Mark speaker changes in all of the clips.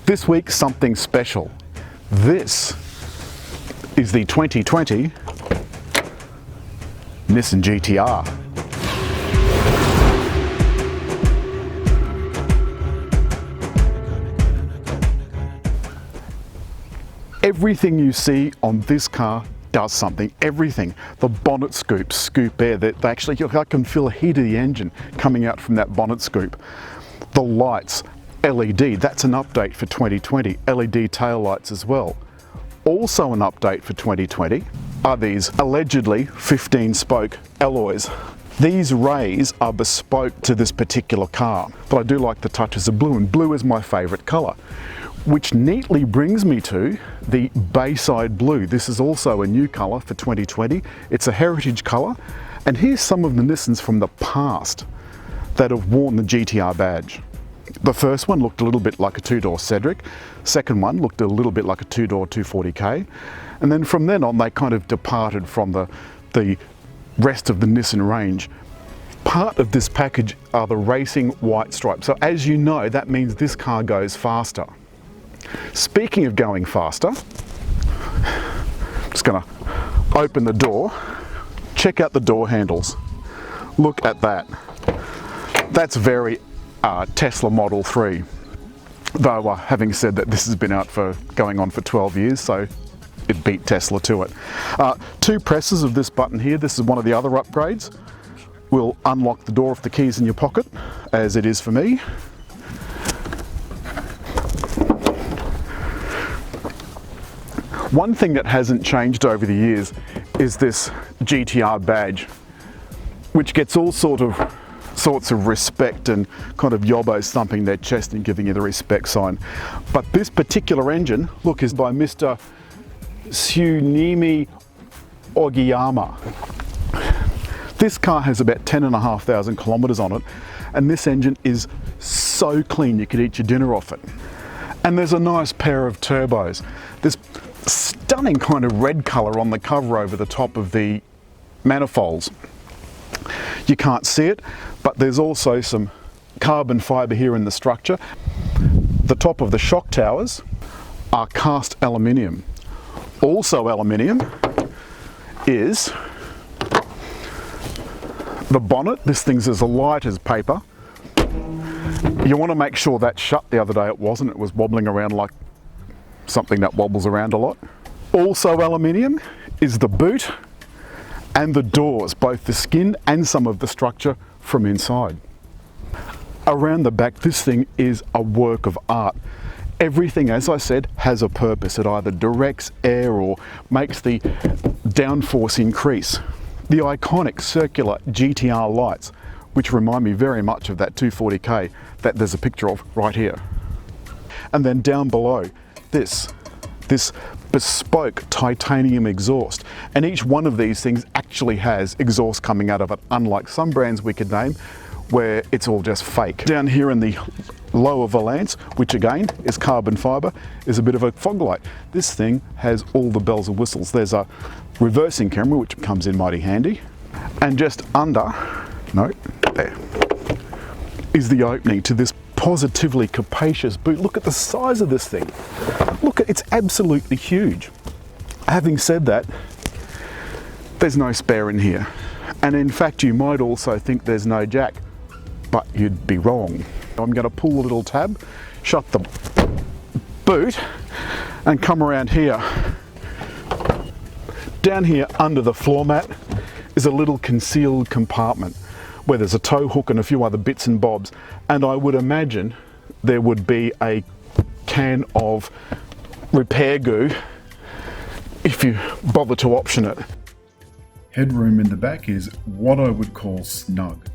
Speaker 1: This week, something special. This is the 2020 Nissan GT-R. Everything you see on this car does something, everything. The bonnet scoop, scoop air, that actually, I can feel the heat of the engine coming out from that bonnet scoop. The lights, LED, that's an update for 2020, LED tail lights as well. Also an update for 2020 are these allegedly 15-spoke alloys. These rays are bespoke to this particular car, but I do like the touches of blue, and blue is my favourite colour. Which neatly brings me to the Bayside Blue. This is also a new colour for 2020. It's a heritage colour, and here's some of the Nissans from the past that have worn the GT-R badge. The first one looked a little bit like a two-door Cedric. Second one looked a little bit like a two-door 240k. And then from then on, they kind of departed from the rest of the Nissan range. Part of this package are the racing white stripes. So as you know, that means this car goes faster. Speaking of going faster, I'm just gonna open the door. Check out the door handles. Look at that. That's very Tesla Model 3. Though having said that, this has been out for going on for 12 years, so it beat Tesla to it. Two presses of this button here. This is one of the other upgrades. Will unlock the door with the keys in your pocket, as it is for me. One thing that hasn't changed over the years is this GT-R badge, which gets all sorts of respect and kind of yobos thumping their chest and giving you the respect sign. But this particular engine, look, is by Mr. Tsunemi Ogiyama. This car has about 10,500 kilometers on it, and this engine is so clean you could eat your dinner off it. And there's a nice pair of turbos. This stunning kind of red colour on the cover over the top of the manifolds. You can't see it, but there's also some carbon fibre here in the structure. The top of the shock towers are cast aluminium. Also aluminium is the bonnet. This thing's as light as paper. You want to make sure that's shut. The other day it wasn't. It was wobbling around like something that wobbles around a lot. Also aluminium is the boot and the doors, both the skin and some of the structure from inside. Around the back, this thing is a work of art. Everything, as I said, has a purpose. It either directs air or makes the downforce increase. The iconic circular GT-R lights, which remind me very much of that 240k that there's a picture of right here. And then down below, this bespoke titanium exhaust. And each one of these things actually has exhaust coming out of it, unlike some brands we could name where it's all just fake. Down here in the lower valance, which again is carbon fibre, is a bit of a fog light. This thing has all the bells and whistles. There's a reversing camera, which comes in mighty handy. And just under, no, there, is the opening to this positively capacious boot. Look at the size of this thing. Look, it's absolutely huge. Having said that, there's no spare in here. And in fact, you might also think there's no jack, but you'd be wrong. I'm going to pull the little tab, shut the boot, and come around here. Down here under the floor mat is a little concealed compartment where there's a tow hook and a few other bits and bobs, and I would imagine there would be a can of repair goo if you bother to option it. Headroom in the back is what I would call snug.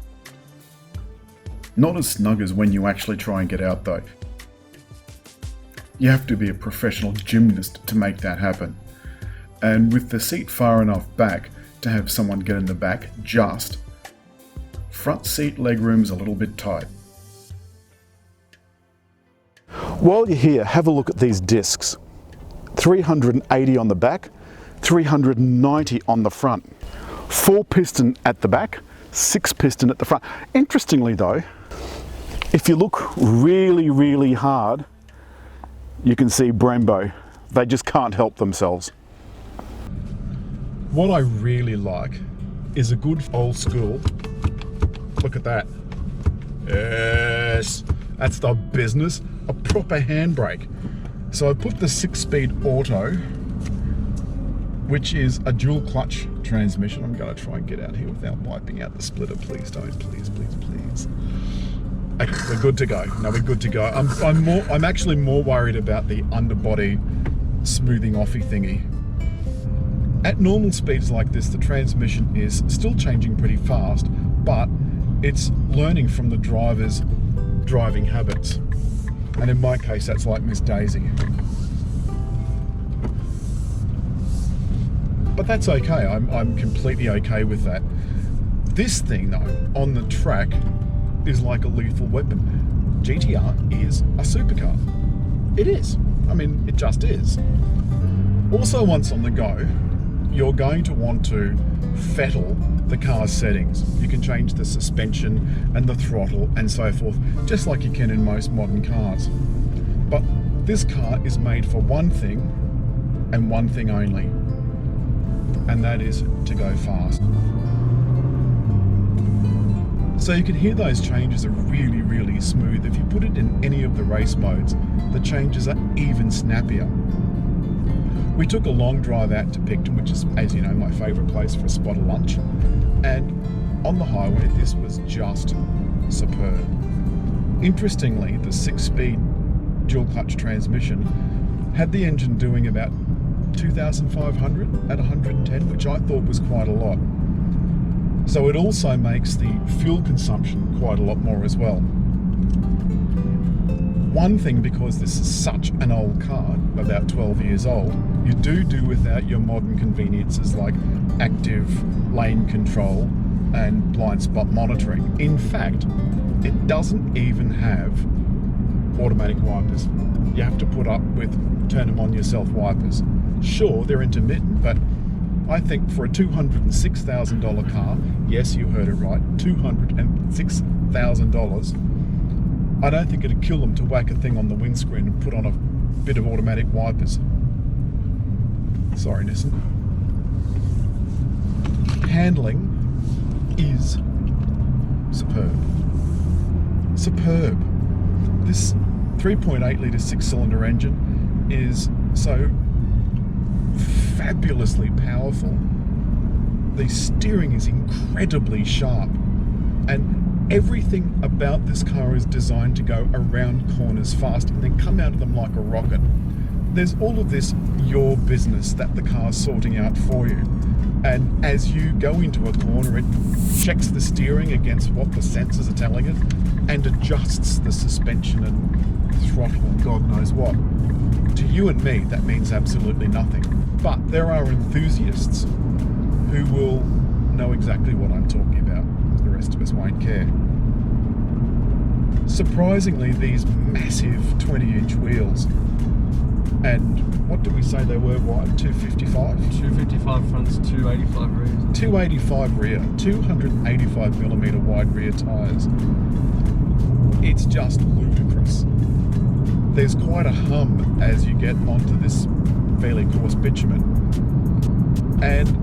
Speaker 1: Not as snug as when you actually try and get out though. You have to be a professional gymnast to make that happen. And with the seat far enough back to have someone get in the back just, front seat legroom's a little bit tight. While you're here, have a look at these discs. 380 on the back, 390 on the front. 4 piston at the back, 6 piston at the front. Interestingly though, if you look really, really hard, you can see Brembo. They just can't help themselves. What I really like is a good old school, look at that. Yes, that's the business, a proper handbrake. So I put the 6-speed auto, which is a dual clutch transmission. I'm going to try and get out here without wiping out the splitter. Please don't, please, please, please. Okay, we're good to go. No, we're good to go. I'm actually more worried about the underbody smoothing offy thingy. At normal speeds like this, the transmission is still changing pretty fast, but it's learning from the driver's driving habits. And in my case, that's like Miss Daisy. But that's okay, I'm completely okay with that. This thing though, on the track, is like a lethal weapon. GT-R is a supercar. It is. I mean, it just is. Also, once on the go, you're going to want to fettle the car's settings. You can change the suspension and the throttle and so forth, just like you can in most modern cars. But this car is made for one thing and one thing only, and that is to go fast. So you can hear those changes are really, really smooth. If you put it in any of the race modes, the changes are even snappier. We took a long drive out to Picton, which is, as you know, my favourite place for a spot of lunch. And on the highway, this was just superb. Interestingly, the 6-speed dual clutch transmission had the engine doing about 2,500 at 110, which I thought was quite a lot. So it also makes the fuel consumption quite a lot more as well. One thing, because this is such an old car, about 12 years old, you do without your modern conveniences like active lane control and blind spot monitoring. In fact, it doesn't even have automatic wipers. You have to put up with turn them on yourself wipers. Sure, they're intermittent, but I think for a $206,000 car, yes, you heard it right, $206,000, I don't think it'd kill them to whack a thing on the windscreen and put on a bit of automatic wipers. Sorry, Nissan. Handling is superb. Superb. This 3.8 litre 6-cylinder engine is so fabulously powerful. The steering is incredibly sharp, and everything about this car is designed to go around corners fast and then come out of them like a rocket. There's all of this your business that the car's sorting out for you, and as you go into a corner, it checks the steering against what the sensors are telling it and adjusts the suspension and throttle and God knows what. To you and me, that means absolutely nothing. But there are enthusiasts who will know exactly what I'm talking about. The rest of us won't care. Surprisingly, these massive 20-inch wheels, and what did we say they were wide? 255? 255
Speaker 2: fronts, 285 rear.
Speaker 1: 285 rear, 285mm wide rear tyres. It's just ludicrous. There's quite a hum as you get onto this fairly coarse bitumen. And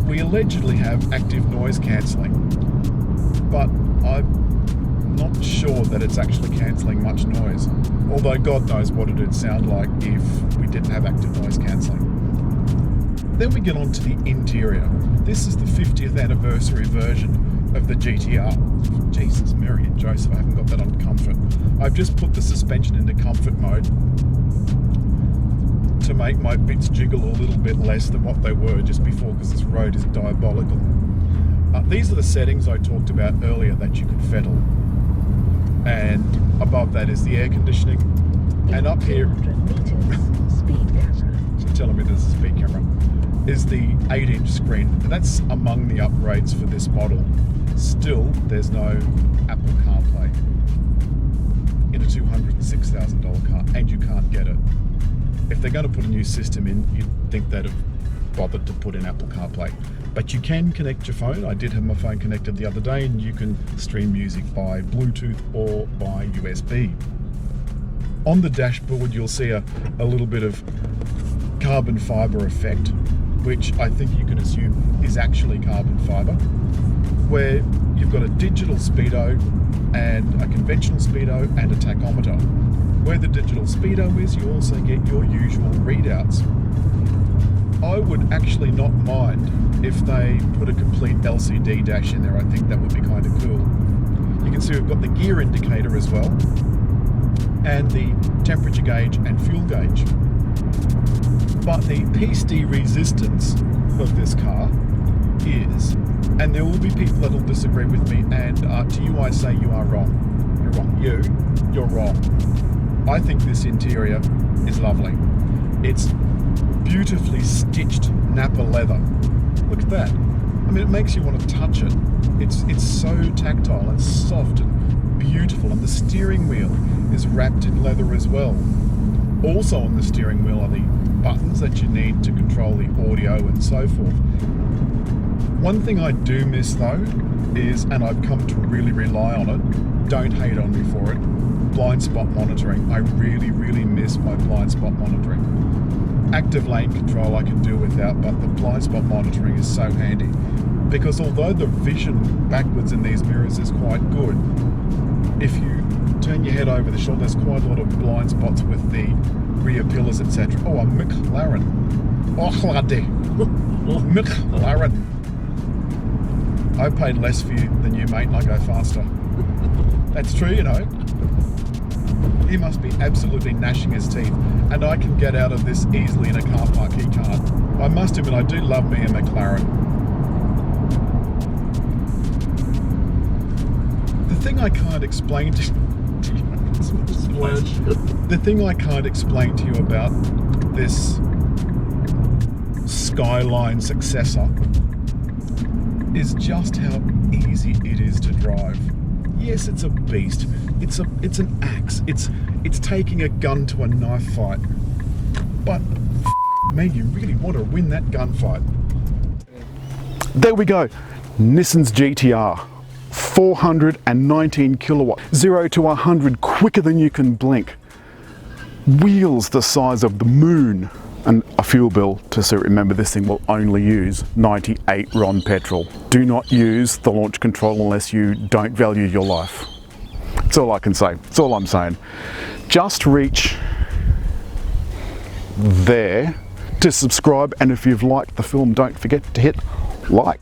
Speaker 1: we allegedly have active noise cancelling, but I'm not sure that it's actually cancelling much noise. Although God knows what it'd sound like if we didn't have active noise cancelling. Then we get on to the interior. This is the 50th anniversary version of the GT-R. Jesus, Mary and Joseph, I haven't got that on comfort. I've just put the suspension into comfort mode to make my bits jiggle a little bit less than what they were just before, because this road is diabolical. These are the settings I talked about earlier that you can fettle. And above that is the air conditioning. And up here, she's telling me there's a speed camera, is the 8-inch screen. And that's among the upgrades for this model. Still, there's no Apple CarPlay in a $206,000 car, and you can't get it. If they're going to put a new system in, you'd think they'd have bothered to put in Apple CarPlay. But you can connect your phone. I did have my phone connected the other day, and you can stream music by Bluetooth or by USB. On the dashboard you'll see a little bit of carbon fibre effect, which I think you can assume is actually carbon fibre, where you've got a digital speedo and a conventional speedo and a tachometer. Where the digital speedo is, you also get your usual readouts. I would actually not mind if they put a complete LCD dash in there. I think that would be kind of cool. You can see we've got the gear indicator as well, and the temperature gauge and fuel gauge. But the piste resistance of this car is, and there will be people that will disagree with me, and to you I say you are wrong. You're wrong. You're wrong. I think this interior is lovely. It's beautifully stitched Napa leather. Look at that. I mean, it makes you want to touch it. It's so tactile and soft and beautiful, and the steering wheel is wrapped in leather as well. Also on the steering wheel are the buttons that you need to control the audio and so forth. One thing I do miss though is, and I've come to really rely on it, don't hate on me for it, blind spot monitoring. I really, really miss my blind spot monitoring. Active lane control I can do without, but the blind spot monitoring is so handy, because although the vision backwards in these mirrors is quite good, if you turn your head over the shoulder, there's quite a lot of blind spots with the rear pillars, etc. Oh, a McLaren. Oh, McLaren. I paid less for you than you, mate, and I go faster. That's true, you know. He must be absolutely gnashing his teeth, and I can get out of this easily in a car park. He can't. I must admit, I do love me a McLaren. The thing I can't explain to you, the thing I can't explain to you about this Skyline successor is just how easy it is to drive. Yes, it's a beast. It's an axe. It's taking a gun to a knife fight. But me, you really want to win that gunfight. There we go. Nissan's GT-R. 419 kilowatt. 0 to 100 quicker than you can blink. Wheels the size of the moon. And a fuel bill to remember, this thing will only use 98 RON petrol. Do not use the launch control unless you don't value your life. That's all I can say. That's all I'm saying. Just reach there to subscribe, and if you've liked the film, don't forget to hit like.